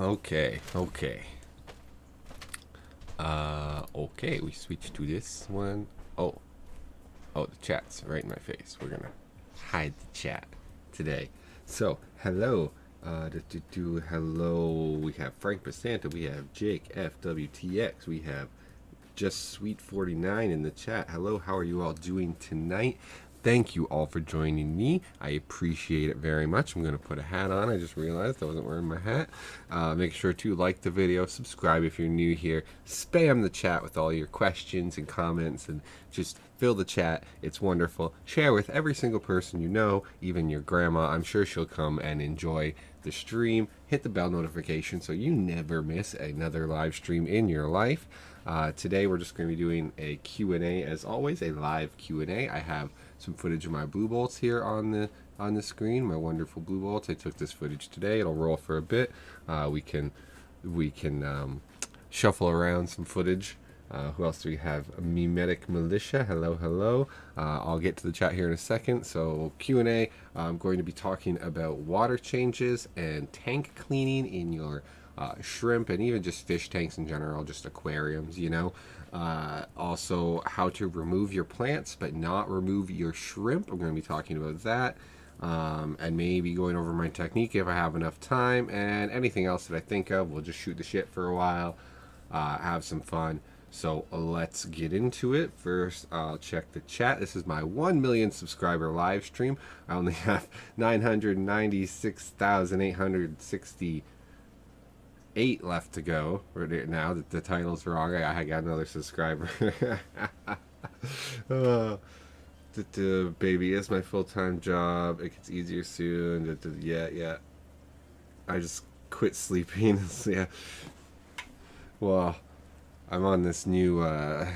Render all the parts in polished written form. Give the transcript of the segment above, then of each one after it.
Okay, okay. Okay, we switch to this one. Oh, the chat's right in my face. We're gonna hide the chat today. So, hello. Hello. We have Frank Basanta. We have Jake FWTX. We have Just Sweet 49 in the chat. Hello, how are you all doing tonight? Thank you all for joining me. I appreciate it very much. I'm going to put a hat on. I just realized I wasn't wearing my hat. Make sure to like the video, subscribe if you're new here, spam the chat with all your questions and comments, and just fill the chat. It's wonderful. Share with every single person you know, even your grandma. I'm sure she'll come and enjoy the stream. Hit the bell notification so you never miss another live stream in your life. Today we're just going to be doing a Q&A, as always, a live Q&A. I have some footage of my blue bolts here on the screen, my wonderful blue bolts. I took this footage today. It'll roll for a bit. We can shuffle around some footage. Who else do we have? Mimetic Militia. Hello, hello. I'll get to the chat here in a second. So Q&A. I'm going to be talking about water changes and tank cleaning in your shrimp and even just fish tanks in general, just aquariums, you know. Also, how to remove your plants but not remove your shrimp. I'm going to be talking about that. And maybe going over my technique if I have enough time, and anything else that I think of. We'll just shoot the shit for a while, have some fun. So let's get into it. First, I'll check the chat. This is my 1 million subscriber live stream. I only have 996,868 left to go. Right now, the title's wrong. I got another subscriber. Baby is my full-time job. It gets easier soon. Yeah. I just quit sleeping. Yeah. Well, I'm on this new, I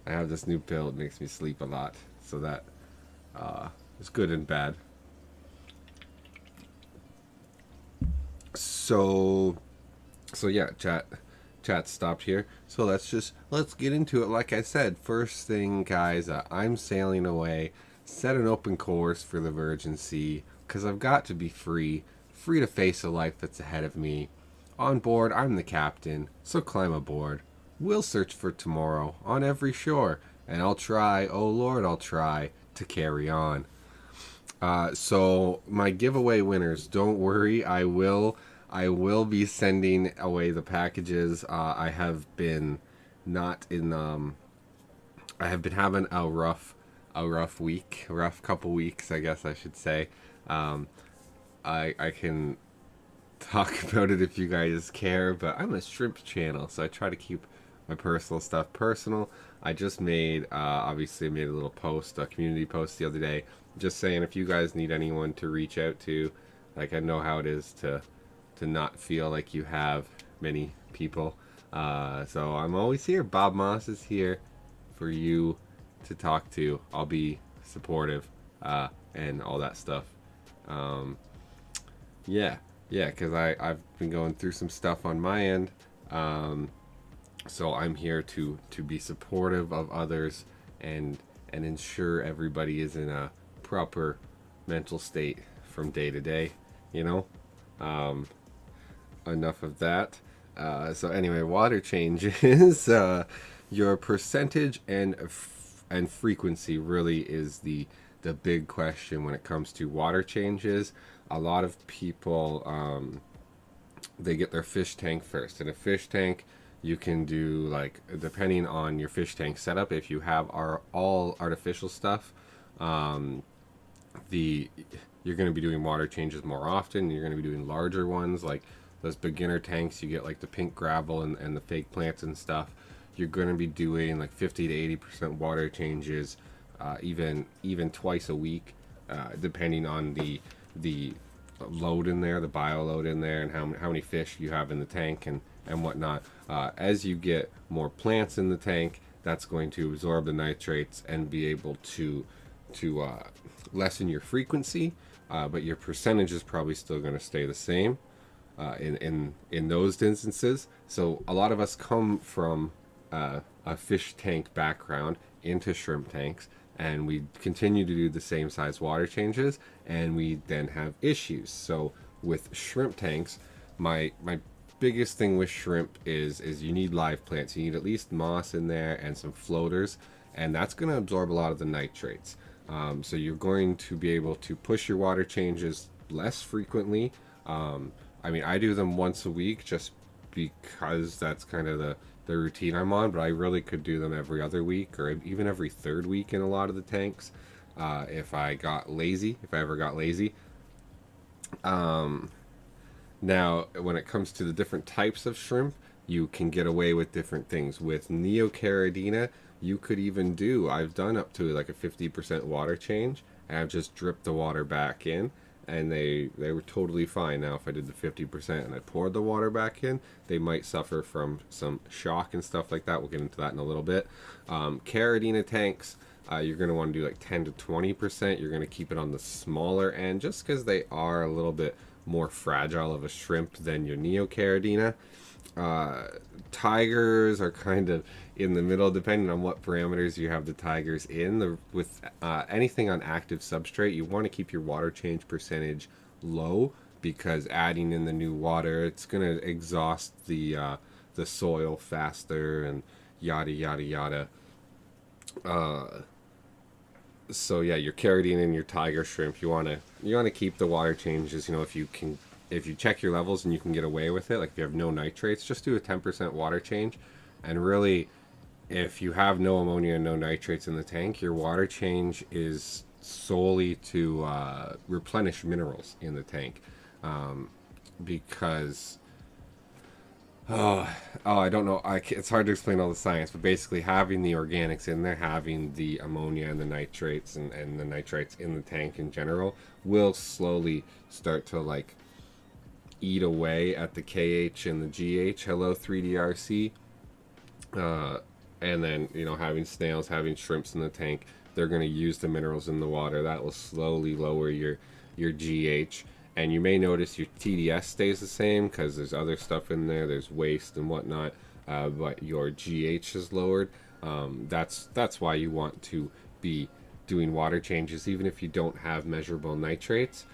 have this new pill. It makes me sleep a lot. So that is good and bad. So yeah, chat stopped here. So let's get into it. Like I said, first thing, guys, I'm sailing away. Set an open course for the Virgin Sea, because I've got to be free to face a life that's ahead of me. On board, I'm the captain, so climb aboard. We'll search for tomorrow on every shore, and I'll try, oh Lord, I'll try to carry on. So my giveaway winners, don't worry, I will be sending away the packages. I have been having a rough couple weeks, I guess I should say. I can talk about it if you guys care, but I'm a shrimp channel, so I try to keep my personal stuff personal. I just made a little post, a community post the other day, just saying if you guys need anyone to reach out to, like, I know how it is to not feel like you have many people. So I'm always here. Bob Moss is here for you to talk to. I'll be supportive and all that stuff. Yeah, because I've been going through some stuff on my end. So I'm here to be supportive of others and ensure everybody is in a proper mental state from day to day, you know. Enough of that. So anyway, water changes. Your percentage and frequency really is the big question when it comes to water changes. A lot of people they get their fish tank first. In a fish tank, you can do, like, depending on your fish tank setup, if you have all artificial stuff, you're going to be doing water changes more often. You're going to be doing larger ones, like those beginner tanks. You get like the pink gravel and the fake plants and stuff. You're going to be doing like 50 to 80% water changes, even twice a week, depending on the load in there, the bio load in there, and how many fish you have in the tank and whatnot. As you get more plants in the tank, that's going to absorb the nitrates and be able to lessen your frequency, but your percentage is probably still going to stay the same in those instances. So a lot of us come from a fish tank background into shrimp tanks, and we continue to do the same size water changes, and we then have issues. So with shrimp tanks, my biggest thing with shrimp is you need live plants. You need at least moss in there and some floaters, and that's going to absorb a lot of the nitrates. So you're going to be able to push your water changes less frequently. I mean, I do them once a week just because that's kind of the routine I'm on, but I really could do them every other week or even every third week in a lot of the tanks, if I got lazy, if I ever got lazy. Now, when it comes to the different types of shrimp, you can get away with different things. With Neocaridina, you could even do, I've done up to like a 50% water change, and I've just dripped the water back in, and they were totally fine. Now, if I did the 50% and I poured the water back in, they might suffer from some shock and stuff like that. We'll get into that in a little bit. Caridina tanks, you're going to want to do like 10 to 20%. You're going to keep it on the smaller end just because they are a little bit more fragile of a shrimp than your Neocaridina. Tigers are kind of in the middle, depending on what parameters you have the tigers in. With anything on active substrate, you want to keep your water change percentage low, because adding in the new water, it's going to exhaust the soil faster and yada yada yada. So yeah, your caridina and your tiger shrimp, you want to keep the water changes. You know, if you check your levels and you can get away with it, like if you have no nitrates, just do a 10% water change. And really, if you have no ammonia and no nitrates in the tank, your water change is solely to replenish minerals in the tank, because I don't know. It's hard to explain all the science, but basically having the organics in there, having the ammonia and the nitrates and the nitrites in the tank in general, will slowly start to like eat away at the KH and the GH. Hello, 3DRC. And then, you know, having snails, having shrimps in the tank, they're going to use the minerals in the water. That will slowly lower your GH. And you may notice your TDS stays the same because there's other stuff in there. There's waste and whatnot, but your GH is lowered. That's why you want to be doing water changes, even if you don't have measurable nitrates.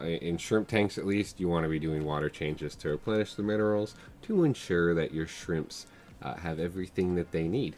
In shrimp tanks, at least, you want to be doing water changes to replenish the minerals to ensure that your shrimps have everything that they need.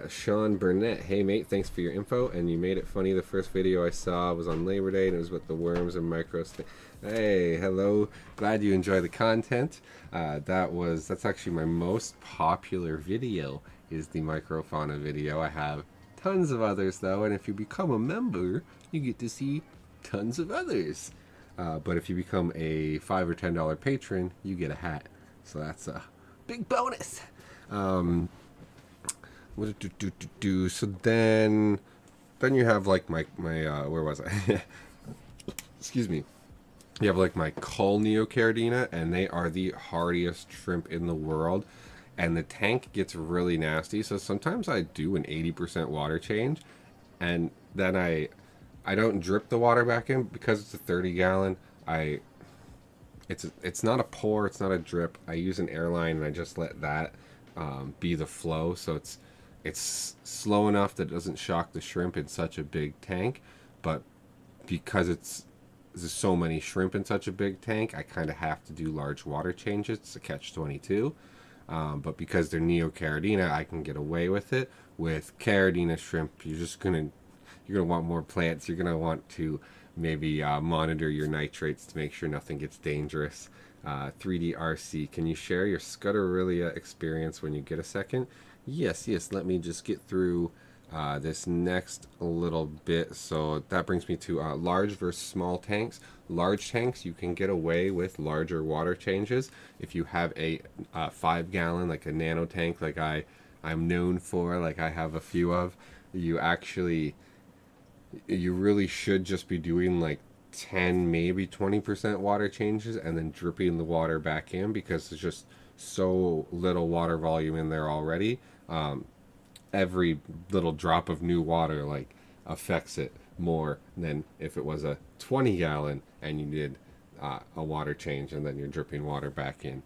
Sean Burnett, hey mate, thanks for your info, and you made it funny. The first video I saw was on Labor Day, and it was with the worms and micros. Hey, hello, glad you enjoy the content. That's actually my most popular video, is the microfauna video. I have tons of others though, and if you become a member, you get to see tons of others. But if you become a $5 or $10 patron, you get a hat, so that's a big bonus. So then you have like my where was I? Excuse me. You have like my cull Neocaridina, and they are the hardiest shrimp in the world, and the tank gets really nasty. So sometimes I do an 80% water change, and then I don't drip the water back in because it's a 30-gallon. It's not a pour, it's not a drip. I use an airline, and I just let that be the flow, so it's slow enough that it doesn't shock the shrimp in such a big tank. But because there's so many shrimp in such a big tank, I kind of have to do large water changes. It's a catch-22. But because they're Neocaridina, I can get away with it. With Caridina shrimp, you're gonna want more plants. You're gonna want to maybe monitor your nitrates to make sure nothing gets dangerous. 3DRC, can you share your Scutariella experience when you get a second? Yes, let me just get through this next little bit. So that brings me to large versus small tanks. Large tanks, you can get away with larger water changes. If you have a 5-gallon, like a nano tank, like I'm known for, like I have a few of, you really should just be doing like 10, maybe 20% water changes, and then dripping the water back in, because there's just so little water volume in there already. Every little drop of new water like affects it more than if it was a 20-gallon and you did a water change and then you're dripping water back in.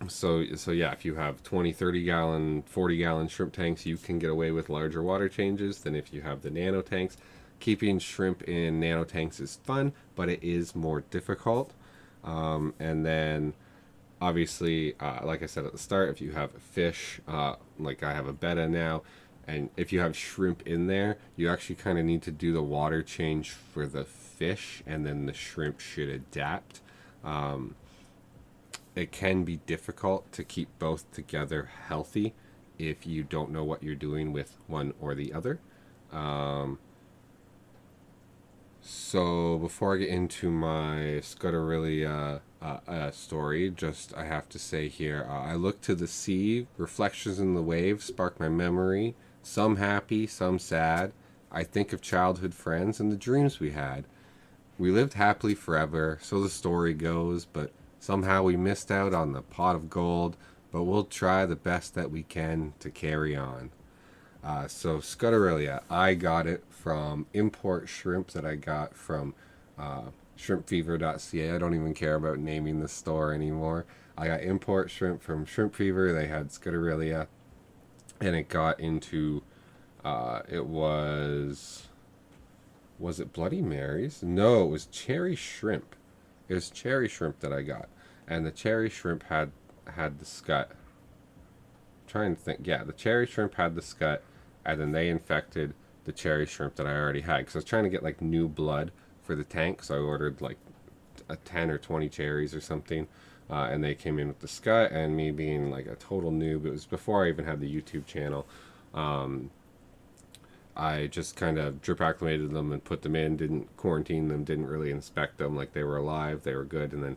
So yeah, if you have 20, 30-gallon, 40-gallon shrimp tanks, you can get away with larger water changes than if you have the nano tanks. Keeping shrimp in nano tanks is fun, but it is more difficult. And then obviously, like I said at the start, if you have fish, like I have a betta now, and if you have shrimp in there, you actually kind of need to do the water change for the fish, and then the shrimp should adapt. Um, it can be difficult to keep both together healthy if you don't know what you're doing with one or the other. Um, so before I get into my Scutariella story, just I have to say here, I look to the sea, reflections in the waves spark my memory, some happy, some sad. I think of childhood friends and the dreams we had. We lived happily forever, so the story goes, but somehow we missed out on the pot of gold, but we'll try the best that we can to carry on. So Scutariella, I got it from import shrimp that I got from shrimpfever.ca. I don't even care about naming the store anymore. I got import shrimp from Shrimp Fever. They had Scutariella, and it got into it was it Bloody Marys? No, it was cherry shrimp. It was cherry shrimp that I got, and the cherry shrimp had the scut. I'm trying to think, yeah, the cherry shrimp had the scut, and then they infected the cherry shrimp that I already had. Because I was trying to get like new blood for the tank, so I ordered like a 10 or 20 cherries or something, and they came in with the scut. And me being like a total noob, it was before I even had the YouTube channel. I just kind of drip acclimated them and put them in, didn't quarantine them, didn't really inspect them like they were alive, they were good. And then,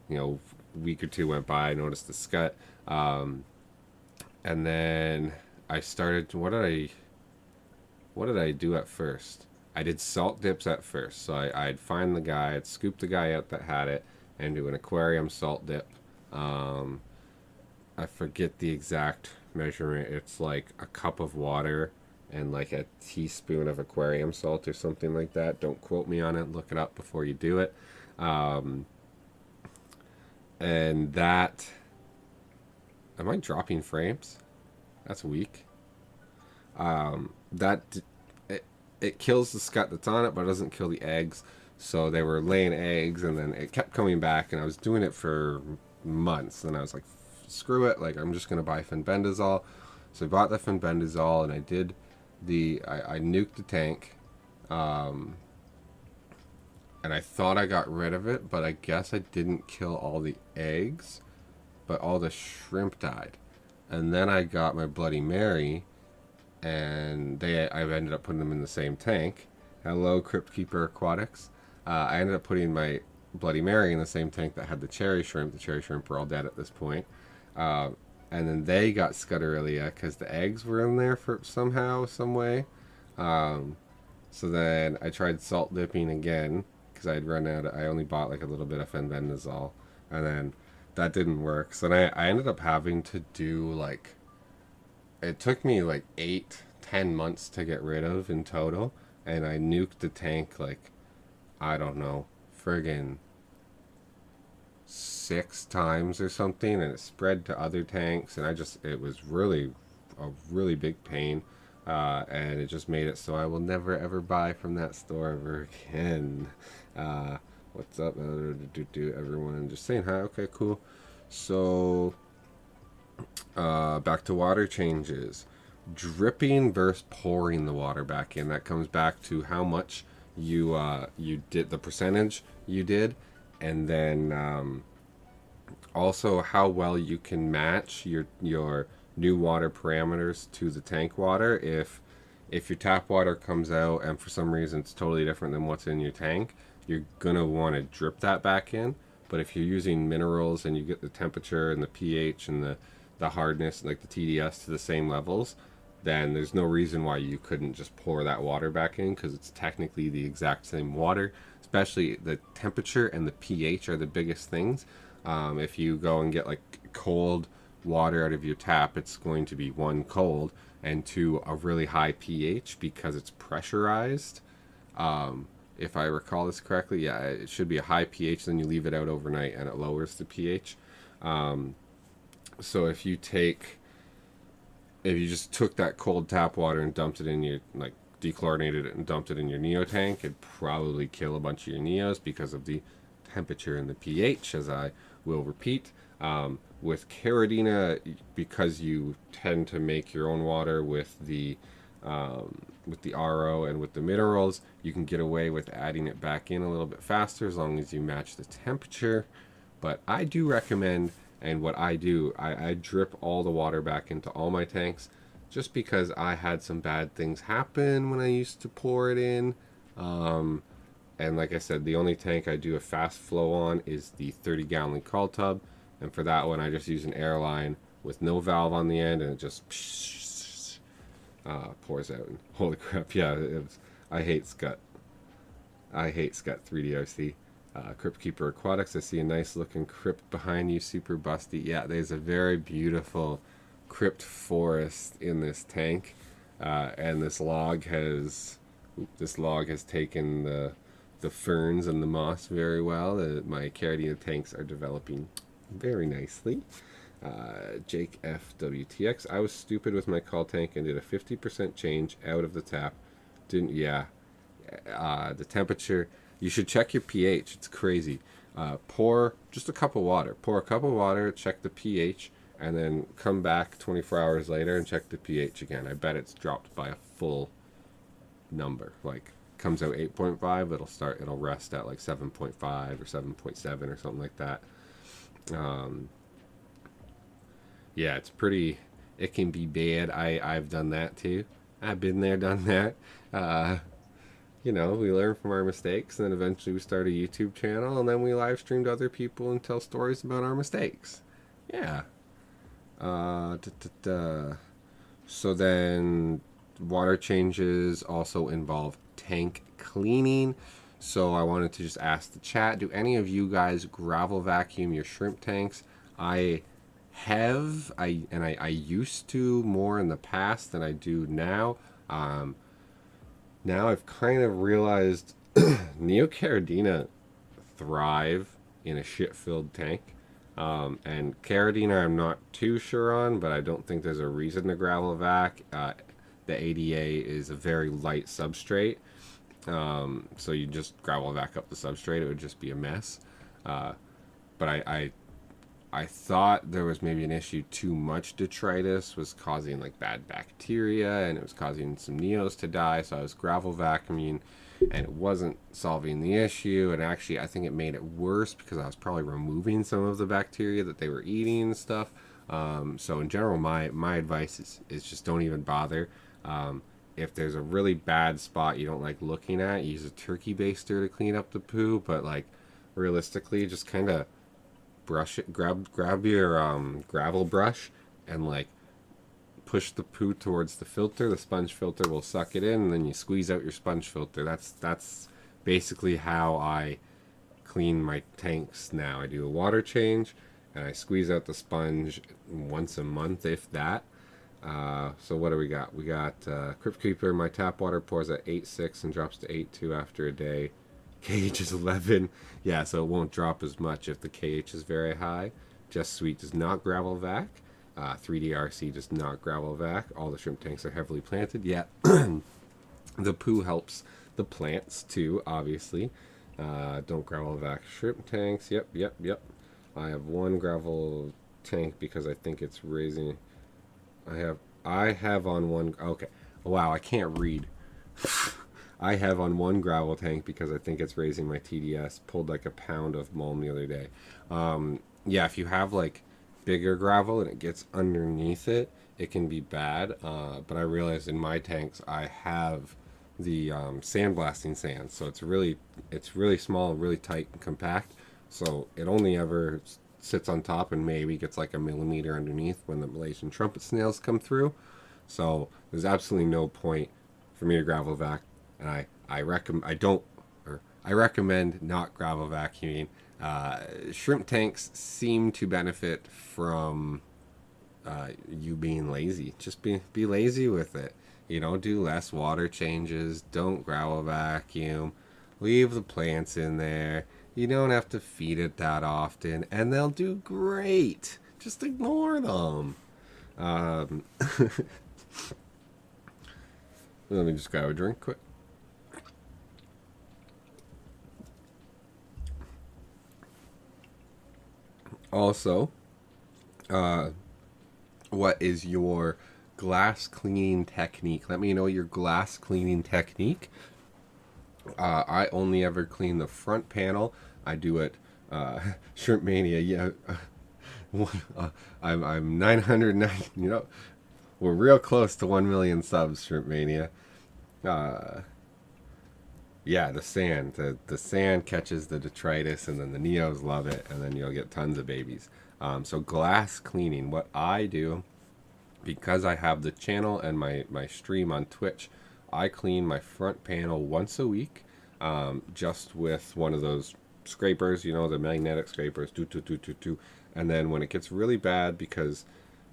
a week or two went by, I noticed the scut. And then I started, what did I do at first? I did salt dips at first. So I'd find the guy, I'd scoop the guy out that had it, and do an aquarium salt dip. I forget the exact measurement. It's like a cup of water and like a teaspoon of aquarium salt or something like that. Don't quote me on it. Look it up before you do it. And that... Am I dropping frames? That's weak. It kills the scut that's on it, but it doesn't kill the eggs. So they were laying eggs, and then it kept coming back, and I was doing it for months. And I was like, screw it, like I'm just gonna buy fenbendazole. So I bought the fenbendazole, and I nuked the tank, and I thought I got rid of it, but I guess I didn't kill all the eggs, but all the shrimp died. And then I got my Bloody Mary, and I've ended up putting them in the same tank. Hello, Crypt Keeper Aquatics. I ended up putting my Bloody Mary in the same tank that had the cherry shrimp. The cherry shrimp were all dead at this point. And then they got Scutariella because the eggs were in there for somehow, some way. So then I tried salt dipping again because I'd run out. I only bought like a little bit of fenbendazole, and then that didn't work. So then I ended up having to do like, it took me like 8-10 months to get rid of in total, and I nuked the tank like, I don't know, friggin' 6 times or something, and it spread to other tanks, and it was really a really big pain, and it just made it so I will never ever buy from that store ever again. What's up, everyone? Just saying hi. Okay, cool. So back to water changes. Dripping versus pouring the water back in. That comes back to how much you did, the percentage you did, and then also how well you can match your new water parameters to the tank water. If your tap water comes out and for some reason it's totally different than what's in your tank, you're gonna want to drip that back in. But if you're using minerals and you get the temperature and the pH and the hardness, like the TDS, to the same levels, then there's no reason why you couldn't just pour that water back in, because it's technically the exact same water. Especially the temperature and the pH are the biggest things. If you go and get like cold water out of your tap, it's going to be 1, cold, and 2, a really high pH because it's pressurized. If I recall this correctly, yeah, it should be a high pH, then you leave it out overnight and it lowers the pH. So if you just took that cold tap water and dumped it in your, like dechlorinated it and dumped it in your Neo tank, it'd probably kill a bunch of your Neos because of the temperature and the pH, as I will repeat. With Caridina, because you tend to make your own water with the RO and with the minerals, you can get away with adding it back in a little bit faster as long as you match the temperature. But I do recommend, and what I do, I drip all the water back into all my tanks, just because I had some bad things happen when I used to pour it in. And like I said, the only tank I do a fast flow on is the 30-gallon crawl tub. And for that one, I just use an air line with no valve on the end, and it just pours out. And holy crap, yeah, I hate Scut. I hate Scut 3DRC. Crypt Keeper Aquatics, I see a nice looking crypt behind you, super busty. Yeah, there's a very beautiful crypt forest in this tank. And this log has taken the ferns and the moss very well. My Caridina tanks are developing very nicely. Jake FWTX. I was stupid with my call tank and did a 50% change out of the tap. The temperature, you should check your pH. It's crazy. Pour just a cup of water. Pour a cup of water, check the pH, and then come back 24 hours later and check the pH again. I bet it's dropped by a full number. Like, comes out 8.5, it'll rest at like 7.5 or 7.7 or something like that. Yeah, it can be bad. I've done that too. I've been there, done that. We learn from our mistakes, and then eventually we start a YouTube channel, and then we live stream to other people and tell stories about our mistakes. Yeah. So then water changes also involve tank cleaning. So I wanted to just ask the chat, do any of you guys gravel vacuum your shrimp tanks? I used to more in the past than I do now. Now I've kind of realized Neocaridina thrive in a shit-filled tank. And Caridina I'm not too sure on, but I don't think there's a reason to gravel vac. The ADA is a very light substrate. So you just gravel vac up the substrate, it would just be a mess. But I thought there was maybe an issue, too much detritus was causing like bad bacteria, and it was causing some neos to die, so I was gravel vacuuming, and it wasn't solving the issue, and actually I think it made it worse because I was probably removing some of the bacteria that they were eating and stuff. So in general, my advice is just don't even bother. If there's a really bad spot you don't like looking at, use a turkey baster to clean up the poo, but like realistically, just kind of brush it, grab your gravel brush and like push the poo towards the filter. The sponge filter will suck it in, and then you squeeze out your sponge filter. That's basically how I clean my tanks now. I do a water change and I squeeze out the sponge once a month, if that. So what do we got? We got Crypt Keeper. My tap water pours at 8.6 and drops to 8.2 after a day. KH is 11. Yeah, so it won't drop as much if the KH is very high. Just Sweet does not gravel vac. 3DRC does not gravel vac. All the shrimp tanks are heavily planted. Yeah, the poo helps the plants too, obviously. Don't gravel vac shrimp tanks. Yep. I have one gravel tank because I think it's raising. I have on one. Okay. Wow, I can't read. I have on one gravel tank because I think it's raising my TDS. Pulled like a pound of mulm the other day. Yeah, if you have like bigger gravel and it gets underneath it, it can be bad. But I realized in my tanks I have the sandblasting sand, so it's really small, really tight and compact. So it only ever sits on top and maybe gets like a millimeter underneath when the Malaysian trumpet snails come through. So there's absolutely no point for me to gravel vac. And I recommend not gravel vacuuming. Shrimp tanks seem to benefit from you being lazy. Just be lazy with it. Do less water changes. Don't gravel vacuum. Leave the plants in there. You don't have to feed it that often, and they'll do great. Just ignore them. Let me just grab a drink quick. Also, what is your glass cleaning technique? Let me know your glass cleaning technique. I only ever clean the front panel. I do it Shrimp Mania. Yeah, I'm 990. You know, we're real close to 1 million subs, Shrimp Mania. Uh, yeah, the sand. The sand catches the detritus, and then the neos love it, and then you'll get tons of babies. So glass cleaning. What I do, because I have the channel and my stream on Twitch, I clean my front panel once a week, just with one of those scrapers, you know, the magnetic scrapers, do. And then when it gets really bad, because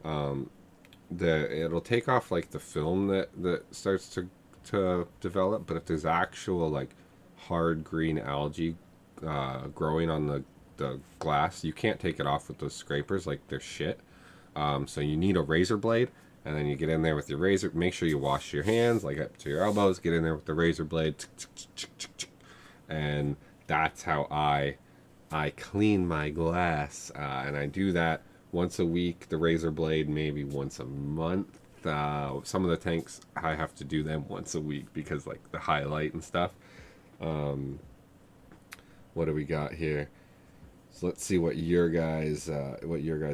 it'll take off like the film that starts to develop, but if there's actual like hard green algae growing on the glass, you can't take it off with those scrapers, like they're shit. So you need a razor blade, and then you get in there with your razor. Make sure you wash your hands like up to your elbows. Get in there with the razor blade, and that's how I clean my glass. And I do that once a week. The razor blade maybe once a month. Some of the tanks I have to do them once a week because like the highlight and stuff. What do we got here? So let's see what your guys'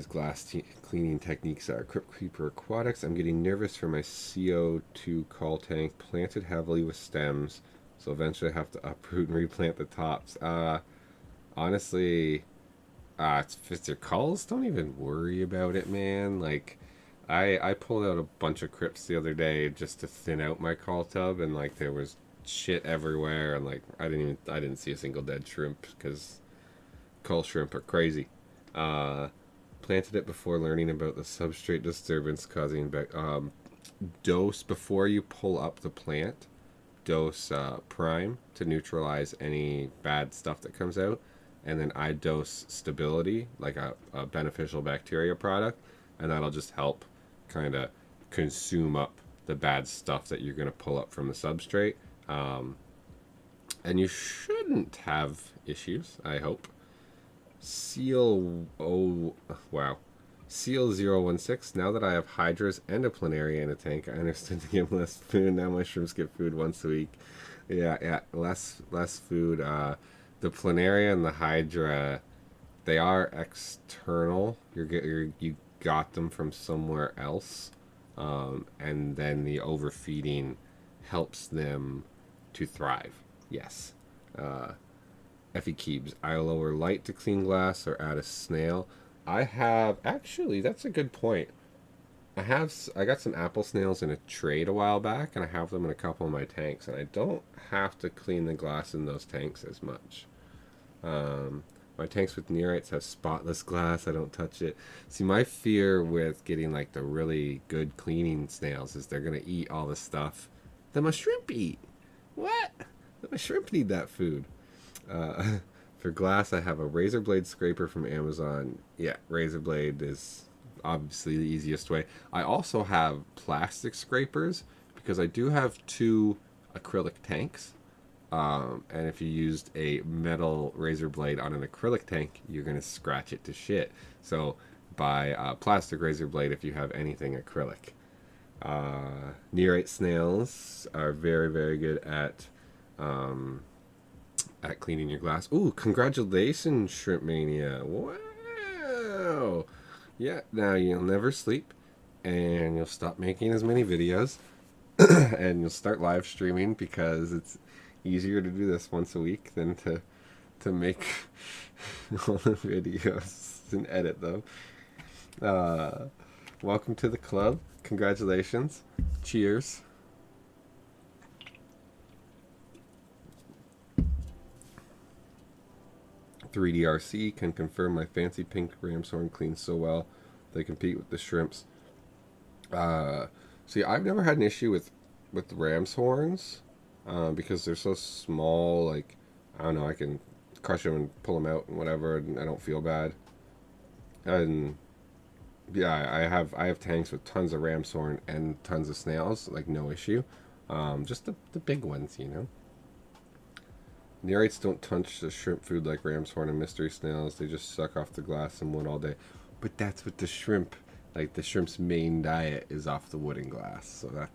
glass cleaning techniques are. Crypt Creeper Aquatics. I'm getting nervous for my CO2 call tank, planted heavily with stems, so eventually I have to uproot and replant the tops. Honestly, if it's your culls, don't even worry about it, man. Like, I pulled out a bunch of crypts the other day just to thin out my call tub, and like there was shit everywhere, and like I didn't see a single dead shrimp because cull shrimp are crazy. Planted it before learning about the substrate disturbance causing dose before you pull up the plant. Dose prime to neutralize any bad stuff that comes out, and then I dose stability, like a beneficial bacteria product, and that'll just help kind of consume up the bad stuff that you're going to pull up from the substrate. And you shouldn't have issues, I hope. Seal 016. Now that I have hydras and a planaria in a tank, I understand to give less food. Now my shrimps get food once a week. Yeah, less food. The planaria and the hydra, they are external. You got them from somewhere else, and then the overfeeding helps them to thrive. Yes. Effie Keebs. I lower light to clean glass or add a snail. Actually, that's a good point. I got some apple snails in a trade a while back, and I have them in a couple of my tanks, and I don't have to clean the glass in those tanks as much. My tanks with neorites have spotless glass. I don't touch it. See, my fear with getting like the really good cleaning snails is they're gonna eat all the stuff that my shrimp eat. What? My shrimp need that food. For glass, I have a razor blade scraper from Amazon. Yeah, razor blade is obviously the easiest way. I also have plastic scrapers because I do have 2 acrylic tanks. And if you used a metal razor blade on an acrylic tank, you're going to scratch it to shit. So buy a plastic razor blade if you have anything acrylic. Neorite snails are very, very good at cleaning your glass. Ooh, congratulations, Shrimp Mania. Wow. Yeah, now you'll never sleep, and you'll stop making as many videos, and you'll start live streaming because it's easier to do this once a week than to make all the videos and edit them. Welcome to the club. Congratulations. Cheers. "3DRC can confirm my fancy pink ram's horn cleans so well they compete with the shrimps." See, I've never had an issue with ram's horns because they're so small. Like, I don't know, I can crush them and pull them out and whatever, and I don't feel bad. And yeah, I have tanks with tons of ram's horn and tons of snails, like no issue. Just the big ones, you know. Nerites don't touch the shrimp food like ram's horn and mystery snails. They just suck off the glass and wood all day. But that's what the shrimp, like the shrimp's main diet is off the wood and glass. So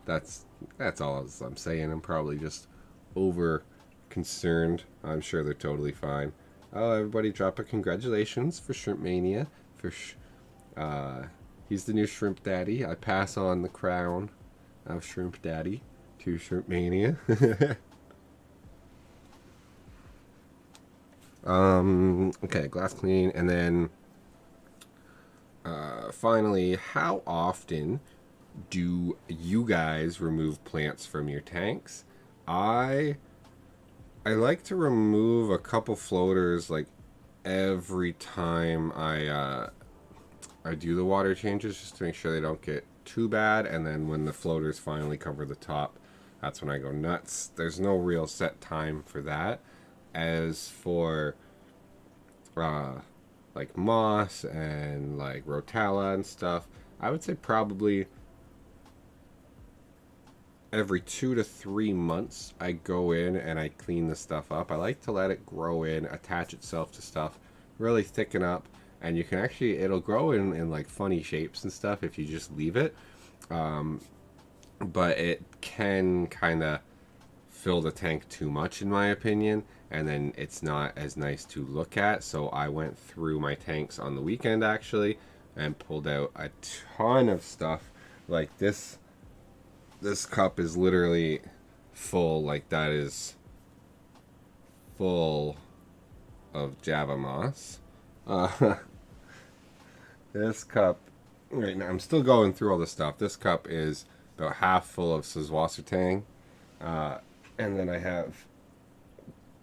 that's all I'm saying. I'm probably just over concerned. I'm sure they're totally fine. Oh, everybody drop a congratulations for Shrimp Mania. He's the new Shrimp Daddy. I pass on the crown of Shrimp Daddy to Shrimp Mania. Okay, glass clean, and then finally, how often do you guys remove plants from your tanks? I like to remove a couple floaters like every time I do the water changes, just to make sure they don't get too bad. And then when the floaters finally cover the top, that's when I go nuts. There's no real set time for that. As for like moss and like rotella and stuff, I would say probably every 2 to 3 months I go in and I clean the stuff up. I like to let it grow in, attach itself to stuff, really thicken up, and you can actually, it'll grow in like funny shapes and stuff if you just leave it. But it can kind of fill the tank too much in my opinion, and then it's not as nice to look at. So I went through my tanks on the weekend actually and pulled out a ton of stuff. Like this cup is literally full, like that is full of Java moss. This cup right now, I'm still going through all the stuff. This cup is about half full of Sazwassertang. And then I have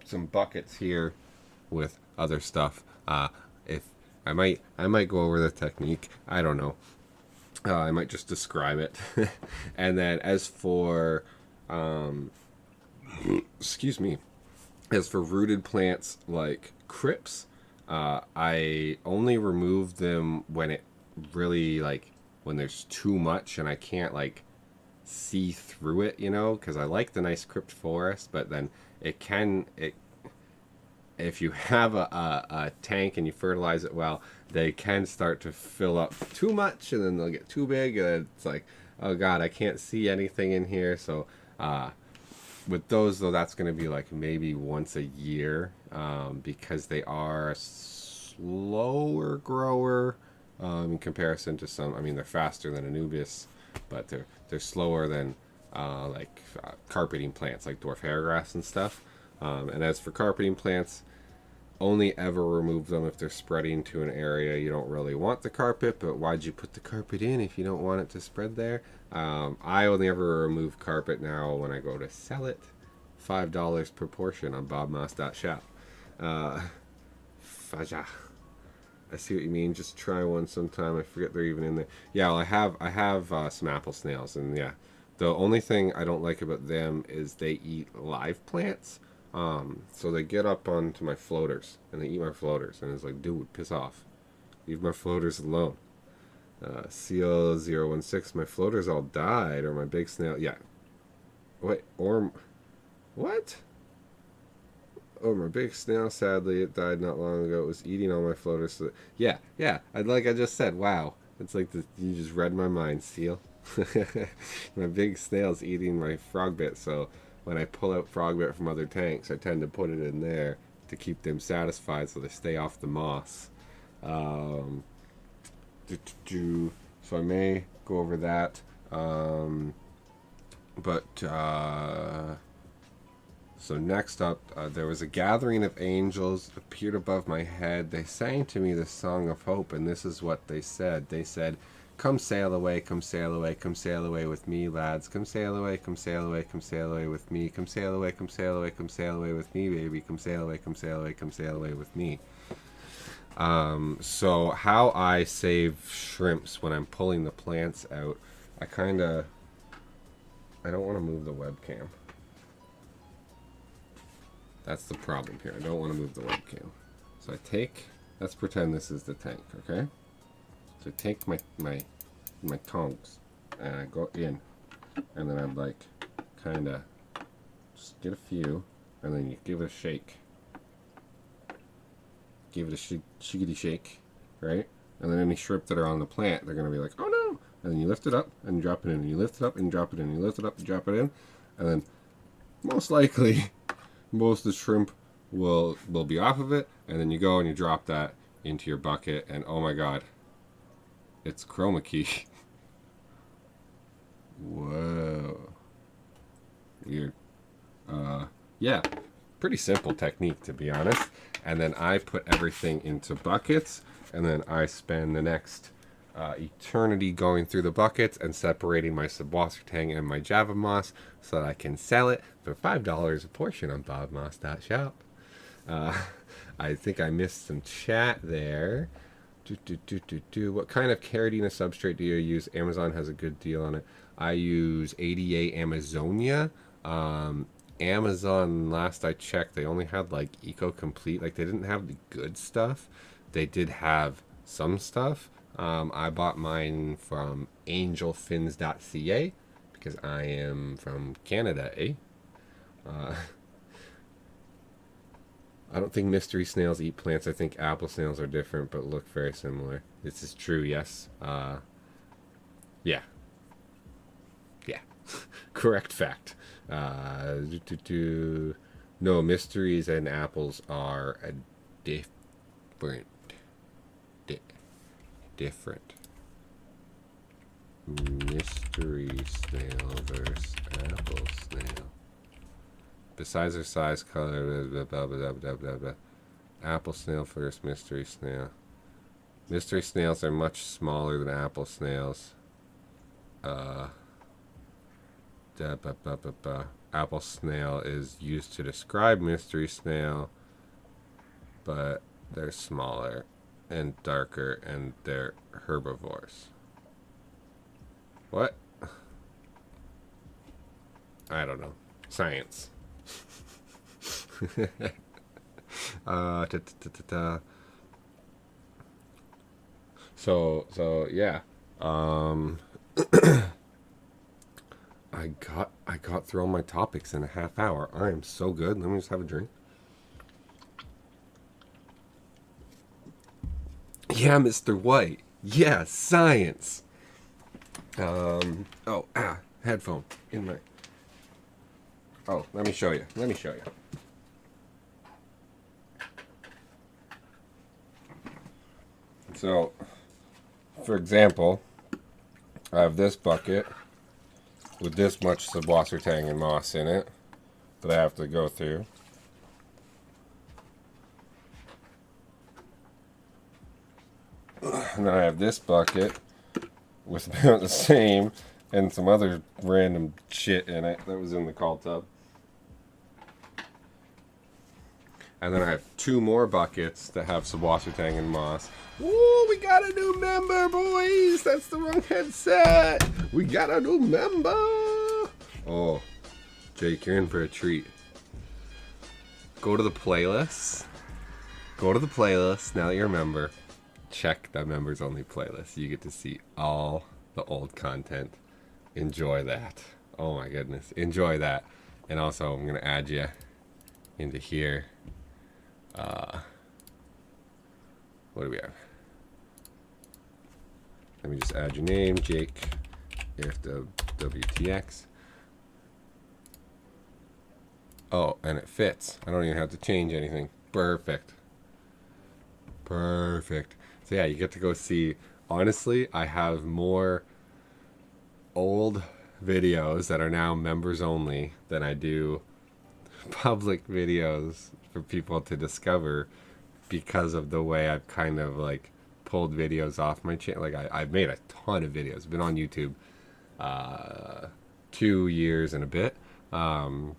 some buckets here with other stuff. If I might go over the technique. I don't know. I might just describe it. And then as for excuse me, as for rooted plants like crypts, I only remove them when it really like when there's too much and I can't like see through it, you know, because I like the nice crypt forest, but then it if you have a tank and you fertilize it well, they can start to fill up too much and then they'll get too big and it's like, oh god, I can't see anything in here. So with those though, that's going to be like maybe once a year, because they are a slower grower in comparison to some. I mean, they're faster than Anubias, but they're slower than carpeting plants like dwarf hairgrass and stuff. And as for carpeting plants, only ever remove them if they're spreading to an area you don't really want the carpet. But why'd you put the carpet in if you don't want it to spread there? I only ever remove carpet now when I go to sell it. $5 per portion on bobmoss.shop. Faja. I see what you mean. Just try one sometime. I forget they're even in there. Yeah, well, I have some apple snails, and yeah, the only thing I don't like about them is they eat live plants. So they get up onto my floaters and they eat my floaters, and it's like, dude, piss off, leave my floaters alone. CL016, my floaters all died, or my big snail. Yeah. Wait, or what? Oh, my big snail, sadly, it died not long ago. It was eating all my floaters. So yeah. Like I just said, wow. It's like you just read my mind, Seal. My big snail's eating my frog bit, so when I pull out frog bit from other tanks, I tend to put it in there to keep them satisfied so they stay off the moss. So I may go over that. So next up, there was a gathering of angels appeared above my head. They sang to me the song of hope, and this is what they said. They said, come sail away, come sail away, come sail away with me, lads. Come sail away, come sail away, come sail away with me. Come sail away, come sail away, come sail away with me, baby. Come sail away, come sail away, come sail away with me. So how I save shrimps when I'm pulling the plants out, I don't want to move the webcam. That's the problem here. I don't want to move the webcam. So let's pretend this is the tank, okay? So I take my tongs and I go in, and then I'd like kind of just get a few and then you give it a shake. Give it a shiggity shake, right? And then any shrimp that are on the plant, they're going to be like, oh no! And then you lift it up and drop it in, and you lift it up and drop it in, you lift it up and drop it in, and then most likely most of the shrimp will be off of it, and then you go and you drop that into your bucket, and oh my god, it's chroma key. Whoa. Weird. Yeah, pretty simple technique, to be honest. And then I put everything into buckets, and then I spend the next eternity going through the buckets and separating my subwasser tang and my Java moss so that I can sell it for $5 a portion on bobmoss.shop. I think I missed some chat there. What kind of Caridina substrate do you use? Amazon has a good deal on it. I use ADA Amazonia. Amazon, last I checked, they only had like Eco Complete. Like, they didn't have the good stuff. They did have some stuff. I bought mine from angelfins.ca because I am from Canada, eh? I don't think mystery snails eat plants. I think apple snails are different but look very similar. This is true, yes. Yeah. Yeah. Correct fact. No, mysteries and apples are a different. Different. Mystery snail versus apple snail. Besides their size, color, blah, blah, blah, blah, blah, blah. Apple snail versus mystery snail. Mystery snails are much smaller than apple snails. Apple snail is used to describe mystery snail, but they're smaller and darker, and they're herbivores. What? I don't know. Science. So yeah. I got through all my topics in a half hour. I am so good. Let me just have a drink. Yeah, Mr. White. Yeah, science. Headphone in my. Oh, let me show you. So, for example, I have this bucket with this much subwasser tang and moss in it that I have to go through. And then I have this bucket with about the same and some other random shit in it that was in the cold tub. And then I have two more buckets that have subwasser tang and moss. Ooh, we got a new member, boys! That's the wrong headset! We got a new member! Oh, Jake, you're in for a treat. Go to the playlist. Now that you're a member. Check that members only playlist. You get to see all the old content. Enjoy that. Oh my goodness. Enjoy that. And also, I'm going to add you into here. What do we have? Let me just add your name, Jake, FWTX. Oh, and it fits. I don't even have to change anything. Perfect. So yeah, you get to go see. Honestly, I have more old videos that are now members only than I do public videos for people to discover, because of the way I've kind of like pulled videos off my channel. Like I've made a ton of videos. I've been on YouTube 2 years and a bit, and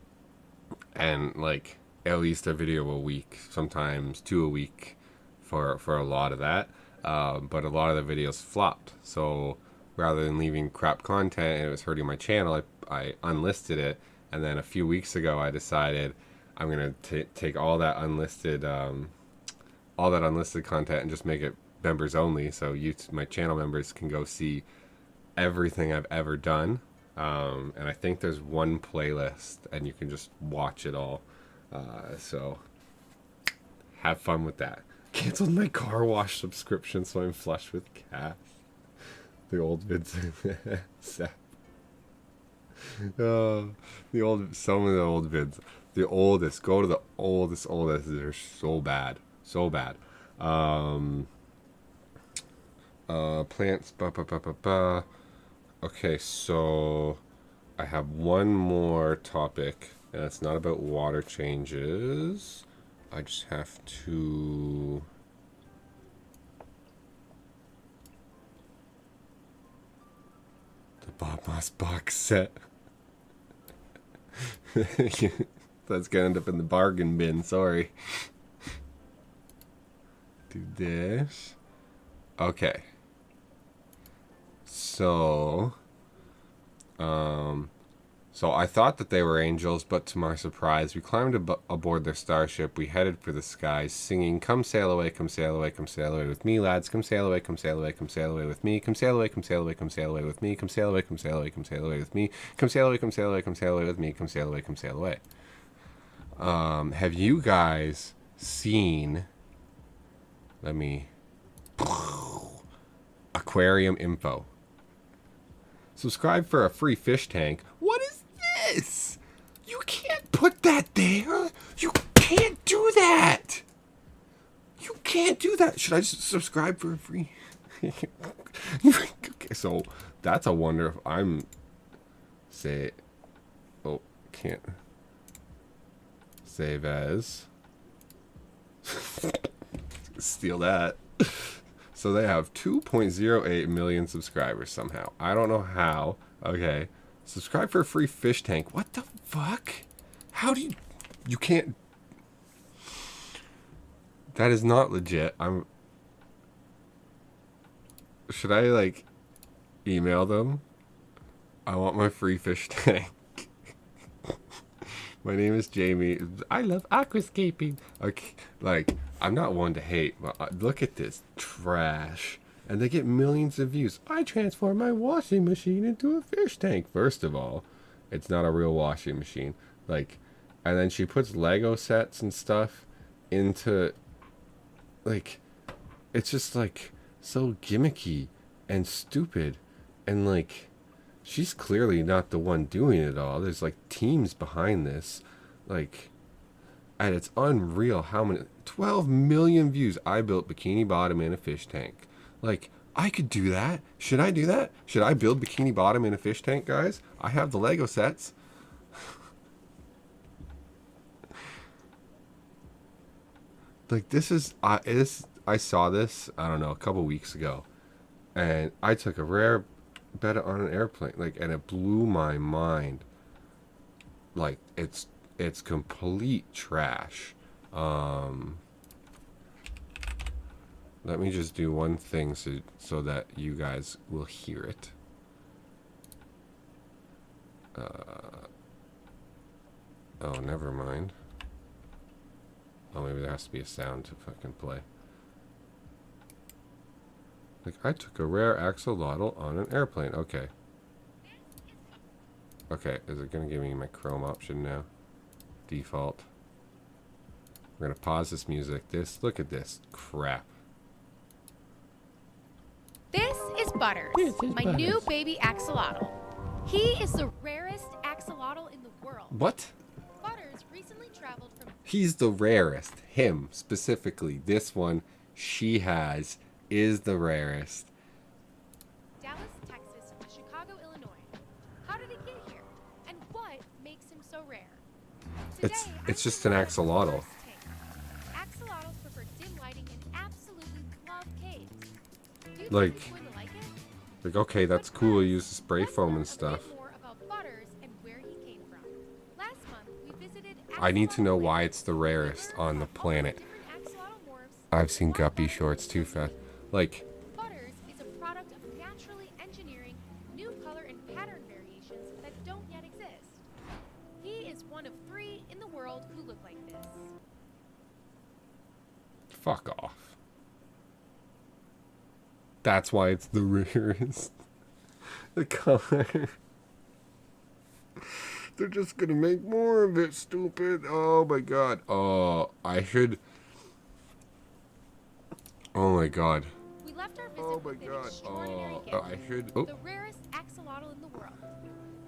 like at least a video a week, sometimes 2 a week for a lot of that. But a lot of the videos flopped. So rather than leaving crap content and it was hurting my channel, I unlisted it. And then a few weeks ago, I decided I'm gonna take all that unlisted content and just make it members only. So my channel members can go see everything I've ever done. And I think there's one playlist, and you can just watch it all. So have fun with that. Canceled my car wash subscription, so I'm flush with cash. The old vids. Some of the old vids. The oldest. Go to the oldest. They're so bad. So bad. Plants. Okay, so I have one more topic, and it's not about water changes. I just have to... The Bob Moss box set. That's gonna end up in the bargain bin, sorry. Do this. Okay. So I thought that they were angels, but to my surprise, we climbed aboard their starship. We headed for the skies, singing, "Come sail away, come sail away, come sail away with me, lads. Come sail away, come sail away, come sail away with me. Come sail away, come sail away, come sail away with me. Come sail away, come sail away, come sail away with me. Come sail away, come sail away, come sail away with me. Come sail away, come sail away." Have you guys seen? Let me. Aquarium Info. Subscribe for a free fish tank. What is this? You can't put that there. You can't do that. You can't do that. Should I just subscribe for a free? Okay, so that's a wonder if I'm. Say. Oh, can't. Save as. Steal that. So they have 2.08 million subscribers somehow. I don't know how. Okay. Subscribe for a free fish tank. What the fuck? How do you... You can't... That is not legit. Should I, like, email them? I want my free fish tank. My name is Jamie. I love aquascaping. Okay, like, I'm not one to hate, but look at this trash. And they get millions of views. I transform my washing machine into a fish tank. First of all, it's not a real washing machine. Like, and then she puts Lego sets and stuff into, like, it's just, like, so gimmicky and stupid. And, like... She's clearly not the one doing it all. There's like teams behind this. Like, and it's unreal how many 12 million views. I built Bikini Bottom in a fish tank. Like, I could do that. Should I do that? Should I build Bikini Bottom in a fish tank, guys? I have the Lego sets. Like, this is I saw this, I don't know, a couple weeks ago. And I took a rare bet on an airplane, like, and it blew my mind. Like, it's complete trash. Let me just do one thing so that you guys will hear it. Oh, never mind. Oh, maybe there has to be a sound to fucking play. Like, I took a rare axolotl on an airplane. Okay. Okay, is it going to give me my Chrome option now? Default. We're going to pause this music. Look at this crap. This is Butters, my new baby axolotl. He is the rarest axolotl in the world. What? Butters recently traveled from... He's the rarest. Him, specifically. This one she has... is the rarest. Dallas, Texas to Chicago, Illinois. How did he get here? And what makes him so rare? Today, it's just an axolotl. Axolotls prefer dim lighting and absolutely love caves. Do you Like, think he's going to like it? Like, okay, that's cool. Use the spray foam and stuff. More about Butters and where he came from. Last month, we visited I need to know why it's the rarest on the planet. I've seen guppy shorts too fast. Like, Butters is a product of naturally engineering new color and pattern variations that don't yet exist. He is one of 3 in the world who look like this. fuck off. That's why it's the rarest. The color. They're just gonna make more of it, stupid. Oh my god. Oh, I should. Oh my god. We left our visit Oh my with an god. extraordinary Oh, gift. I should. Oh. The rarest axolotl in the world.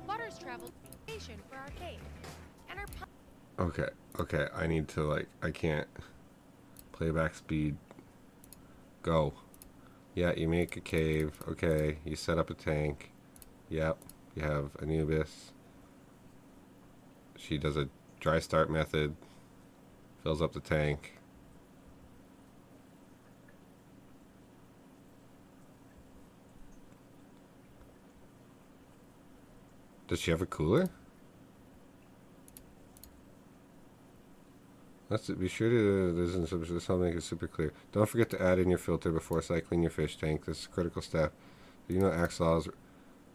Butters traveled for our cave. And our Okay, okay. I need to, like, I can't. Playback speed. Go. Yeah, you make a cave. Okay, you set up a tank. Yep, you have Anubis. She does a dry start method. Fills up the tank. Does she have a cooler? Let's be sure to this will make it super clear. Don't forget to add in your filter before cycling your fish tank. This is a critical step. You know axolotls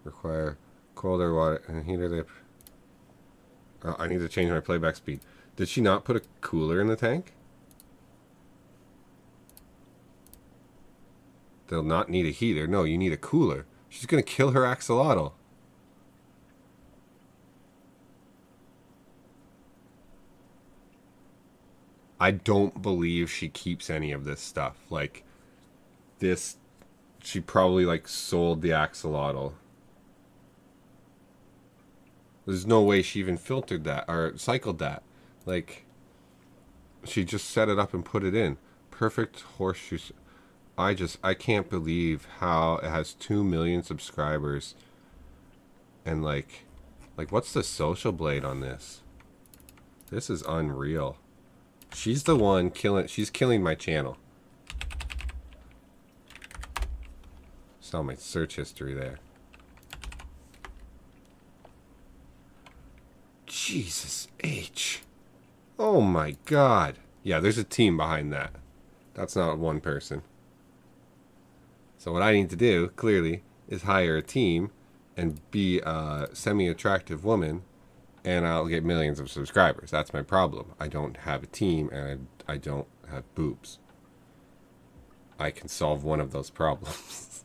require colder water and heater. They. Oh, I need to change my playback speed. Did she not put a cooler in the tank? They'll not need a heater. No, you need a cooler. She's gonna kill her axolotl. I don't believe she keeps any of this stuff. Like, this, she probably, like, sold the axolotl. There's no way she even filtered that, or cycled that. Like, she just set it up and put it in. Perfect horseshoe. I can't believe how it has 2 million subscribers. And, like, what's the social blade on this? This is unreal. She's the one killing. She's killing my channel. Saw my search history there. Jesus H. Oh my god. Yeah, there's a team behind that. That's not one person. So what I need to do, clearly, is hire a team and be a semi-attractive woman, and I'll get millions of subscribers. That's my problem. I don't have a team, and I don't have boobs. I can solve one of those problems.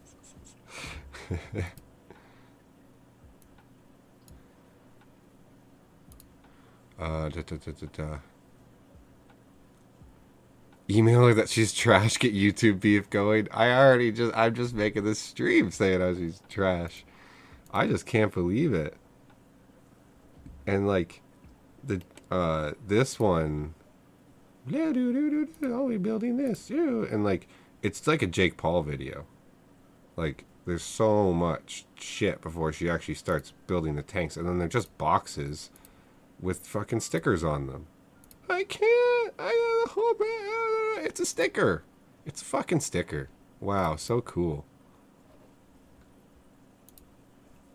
Email her that she's trash, get YouTube beef going. I'm just making this stream saying how she's trash. I just can't believe it. And like this one, I'll be building this, and like it's like a Jake Paul video. Like there's so much shit before she actually starts building the tanks, and then they're just boxes with fucking stickers on them. I can't. It's a sticker. It's a fucking sticker. Wow, so cool.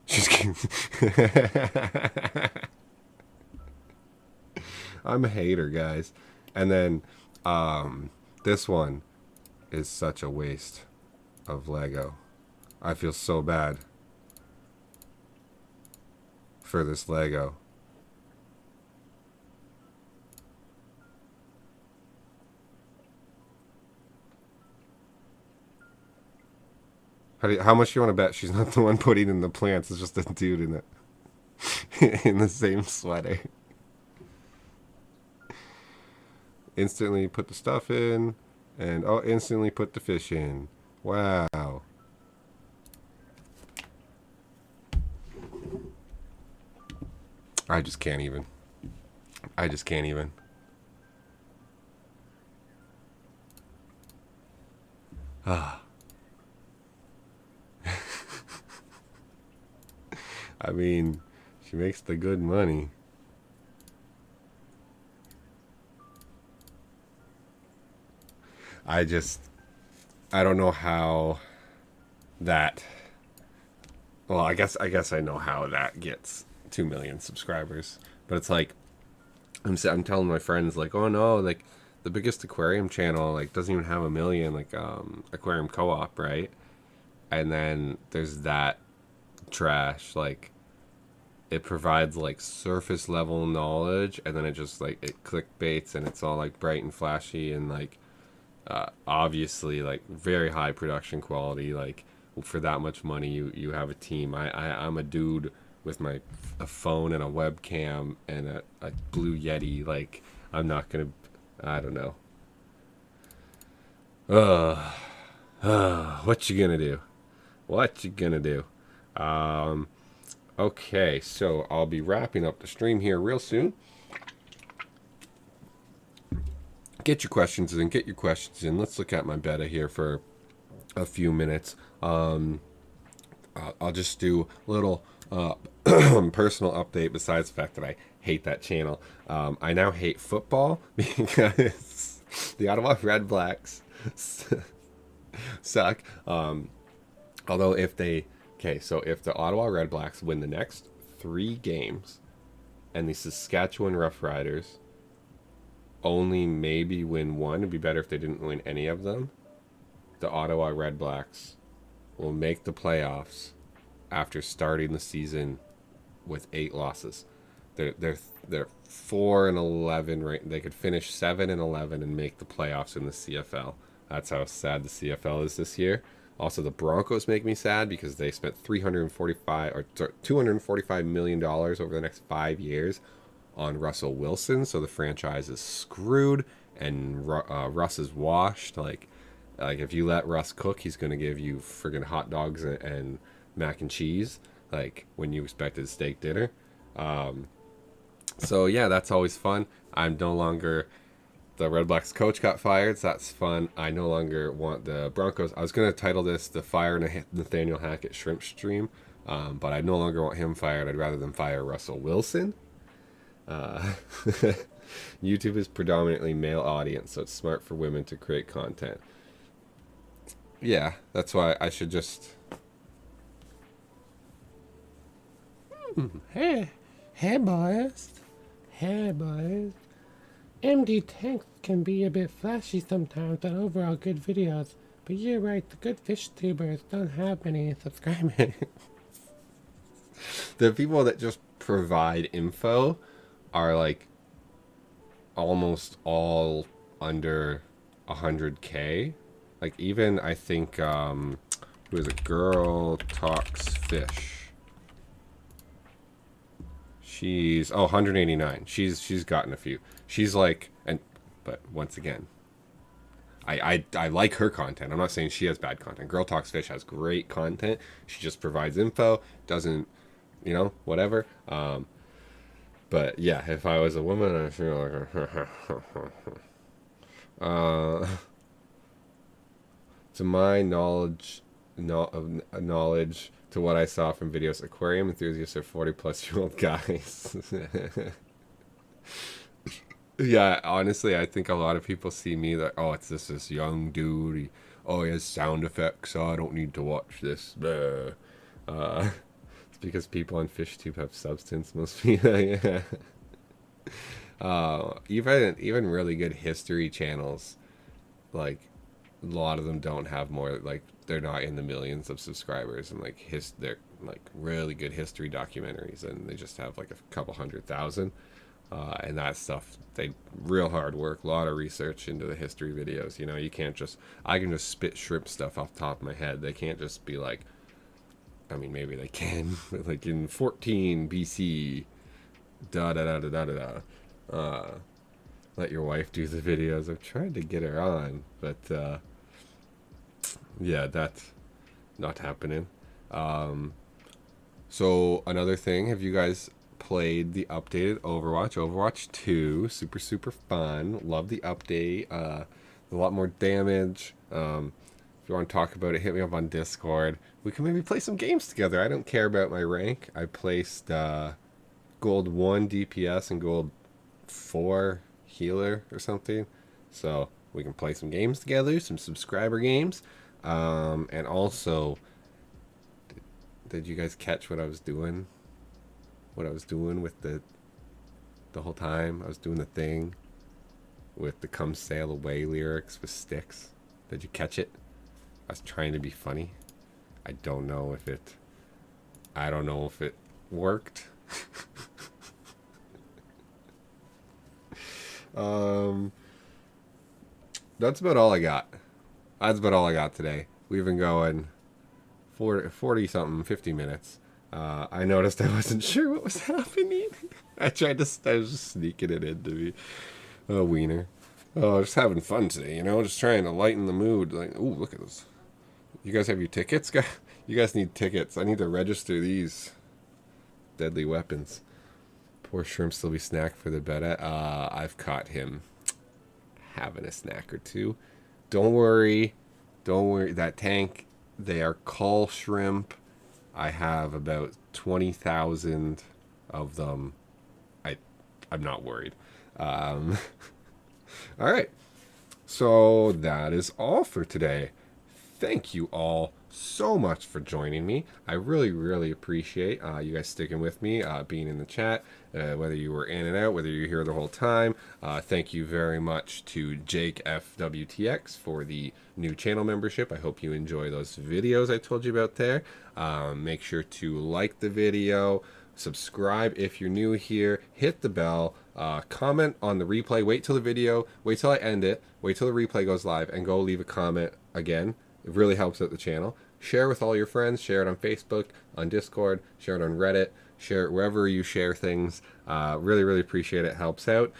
She's kidding. I'm a hater, guys. And then this one is such a waste of Lego. I feel so bad for this Lego. How much do you want to bet she's not the one putting in the plants? It's just a dude in it. In the same sweater. Instantly put the stuff in, and instantly put the fish in. Wow. I just can't even. I just can't even. Ah. I mean, she makes the good money. I don't know how that. Well, I guess I know how that gets 2 million subscribers, but it's like I'm telling my friends like, oh no, like the biggest aquarium channel like doesn't even have 1 million, like Aquarium Co-op, right? And then there's that trash, like it provides like surface level knowledge, and then it just like it clickbaits, and it's all like bright and flashy, and like obviously like very high production quality. Like for that much money, you have a team. I'm a dude with my a phone and a webcam and a Blue Yeti. Like, I'm not gonna. I don't know. What you gonna do? What you gonna do? Okay, so I'll be wrapping up the stream here real soon. Get your questions in. Get your questions in. Let's look at my beta here for a few minutes. I'll just do a little personal update. Besides the fact that I hate that channel, I now hate football because the Ottawa Red Blacks suck. Although if the Ottawa Red Blacks win the next 3 games, and the Saskatchewan Roughriders only maybe win one, it'd be better if they didn't win any of them. The Ottawa Red Blacks will make the playoffs after starting the season with 8 losses. They're 4-11 right. They could finish 7-11 and make the playoffs in the CFL. That's how sad the CFL is this year. Also, the Broncos make me sad because they spent $245 million over the next 5 years on Russell Wilson, so the franchise is screwed and Russ is washed. Like if you let Russ cook, he's gonna give you friggin' hot dogs and mac and cheese, like when you expected steak dinner. So yeah, that's always fun. I'm no longer the Red Blacks coach got fired, so that's fun. I no longer want the Broncos. I was gonna title this the Fire Nathaniel Hackett Shrimp Stream, but I no longer want him fired. I'd rather them fire Russell Wilson. YouTube is predominantly male audience, so it's smart for women to create content. Yeah, that's why I should just. Hey boys. Hey boys. MD tanks can be a bit flashy sometimes, but overall good videos. But you're right, the good fish tubers don't have many subscribers. The people that just provide info are like almost all under 100K. Like even I think who is it? Girl Talks Fish. She's 189. She's gotten a few. She's like, but once again, I like her content. I'm not saying she has bad content. Girl Talks Fish has great content. She just provides info, doesn't, whatever. But yeah, if I was a woman, I feel like to my knowledge, to what I saw from videos, aquarium enthusiasts are 40-plus-year-old guys. Yeah, honestly, I think a lot of people see me like, oh, it's this young dude. He has sound effects, so I don't need to watch this. It's because people on FishTube have substance, most people. Yeah. Even really good history channels, like a lot of them don't have more, like they're not in the millions of subscribers, and like they're like really good history documentaries, and they just have like a couple 100,000. And that stuff, they real hard work, a lot of research into the history videos. You can't just, I can just spit shrimp stuff off the top of my head. They can't just be like, I mean, maybe they can, but like in 14 BC, da da da da da da da. Let your wife do the videos. I've tried to get her on, but yeah, that's not happening. So another thing, have you guys played the updated Overwatch 2? Super fun. Love the update. A lot more damage. If you want to talk about it, hit me up on Discord. We can maybe play some games together. I don't care about my rank. I placed gold 1 DPS and gold 4 healer or something, so we can play some games together, some subscriber games. And also, did you guys catch what I was doing? What I was doing with the whole time? I was doing the thing with the "Come Sail Away" lyrics with sticks. Did you catch it? I was trying to be funny. I don't know if it worked. That's about all I got. That's about all I got today. We've been going 40 something, 50 minutes. I noticed I wasn't sure what was happening. I was just sneaking it into me. Oh, wiener. Oh, just having fun today, just trying to lighten the mood. Like, ooh, look at this. You guys have your tickets? You guys need tickets. I need to register these deadly weapons. Poor shrimp still be snack for the betta. I've caught him having a snack or two. Don't worry. Don't worry. That tank, they are cull shrimp. I have about 20,000 of them. I'm not worried. All right. So that is all for today. Thank you all so much for joining me. I really, really appreciate you guys sticking with me, being in the chat, whether you were in and out, whether you're here the whole time. Thank you very much to Jake FWTX for the new channel membership. I hope you enjoy those videos I told you about there. Make sure to like the video, subscribe if you're new here, hit the bell, comment on the replay. Wait till I end it, wait till the replay goes live, and go leave a comment again. It really helps out the channel. Share with all your friends. Share it on Facebook, on Discord. Share it on Reddit. Share it wherever you share things. Really, really appreciate it. Helps out.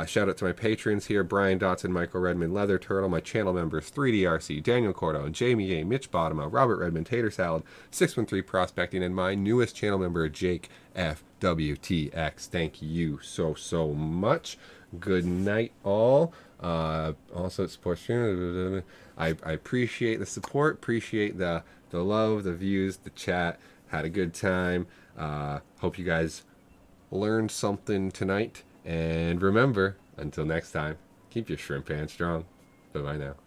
Shout out to my patrons here: Brian Dotson, Michael Redmond, Leather Turtle. My channel members: 3DRC, Daniel Cordo, Jamie A, Mitch Bottomo, Robert Redmond, Tater Salad, 613 Prospecting, and my newest channel member, Jake FWTX. Thank you so, so much. Good night, all. Also, support stream. I appreciate the support, appreciate the love, the views, the chat. Had a good time. Hope you guys learned something tonight. And remember, until next time, keep your shrimp pan strong. Bye-bye now.